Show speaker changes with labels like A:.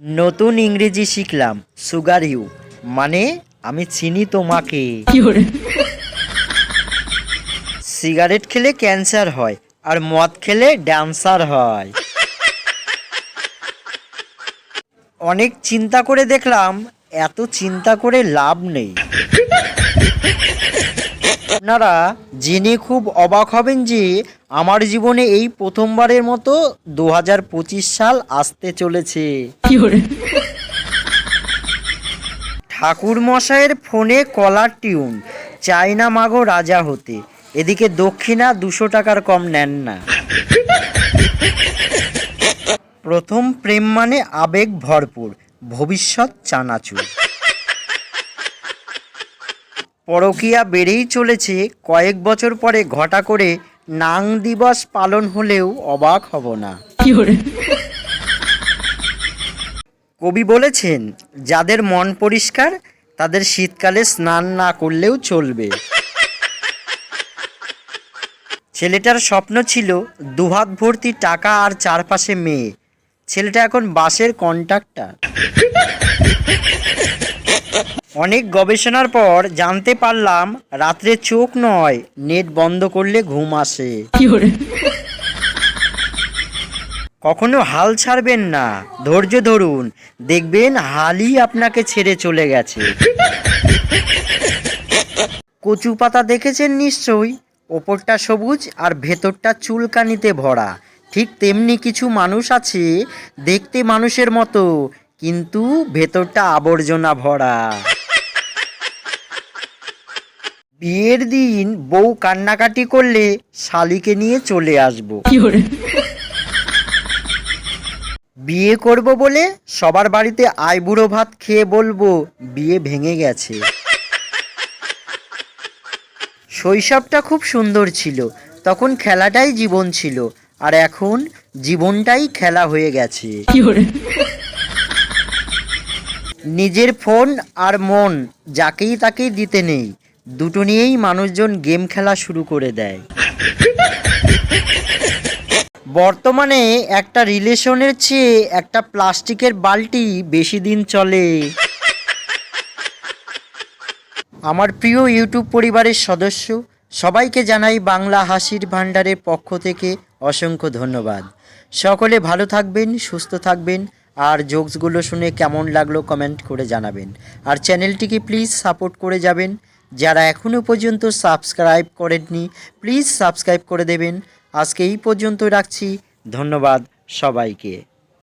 A: নতুন ইংরেজি শিখলাম, সুগার ইউ মানে আমি চিনি তোমাকে। সিগারেট খেলে ক্যান্সার হয় আর মদ খেলে ড্যান্সার হয়। অনেক চিন্তা করে দেখলাম এত চিন্তা করে লাভ নেই। আপনারা জেনে খুব অবাক হবেন যে আমার জীবনে এই প্রথমবারের মতো 2025 সাল আসতে চলেছে। ঠাকুর মশাইয়ের ফোনে কলার টিউন, চাই না মাগো রাজা হতে, এদিকে দক্ষিণা 200 টাকার কম নেন না। প্রথম প্রেম মানে আবেগ ভরপুর, ভবিষ্যৎ চানাচুর। পরকীয়া বেড়েই চলেছে, কয়েক বছর পরে ঘটা করে নাং দিবস পালন হলেও অবাক হব না। কবি বলেছেন, যাদের মন পরিষ্কার তাদের শীতকালে স্নান না করলেও চলবে। ছেলেটার স্বপ্ন ছিল দুহাত ভর্তি টাকা আর চারপাশে মেয়ে। ছেলেটা এখন বাসের কন্ট্রাক্টর। অনেক গবেষণার পর জানতে পারলাম রাত্রে চোখ নয়, নেট বন্ধ করলে ঘুম আসে। কখনো হাল ছাড়বেন না, ধৈর্য ধরুন, দেখবেন হালই আপনাকে ছেড়ে চলে গেছে। কচু পাতা দেখেছেন নিশ্চয়ই, ওপরটা সবুজ আর ভেতরটা চুলকানিতে ভরা। ঠিক তেমনি কিছু মানুষ আছে, দেখতে মানুষের মতো কিন্তু ভেতরটা আবর্জনা ভরা। বিয়ের দিন বউ কান্নাকাটি করলে শালিকে নিয়ে চলে আসবো। বিয়ে করব বলে সবার বাড়িতে আইবুড়ো ভাত খেয়ে বলবো বিয়ে ভেঙে গেছে। শৈশবটা খুব সুন্দর ছিল, তখন খেলাটাই জীবন ছিল, আর এখন জীবনটাই খেলা হয়ে গেছে। নিজের ফোন আর মন যাকেই তাকেই দিতে নেই, দুটো নিয়েই মানুষজন গেম খেলা শুরু করে দেয়। বর্তমানে একটা রিলেশনের চেয়ে একটা প্লাস্টিকের বালতি বেশি দিন চলে। আমার প্রিয় ইউটিউব পরিবারের সদস্য সবাইকে জানাই বাংলা হাসির ভাণ্ডারের পক্ষ থেকে অসংখ্য ধন্যবাদ। সকলে ভালো থাকবেন, সুস্থ থাকবেন, আর জোকসগুলো শুনে কেমন লাগলো কমেন্ট করে জানাবেন। আর চ্যানেলটিকে প্লিজ সাপোর্ট করে যাবেন। যারা এখনও পর্যন্ত সাবস্ক্রাইব করেননি প্লিজ সাবস্ক্রাইব করে দেবেন। আজকে এই পর্যন্ত রাখছি, ধন্যবাদ সবাইকে।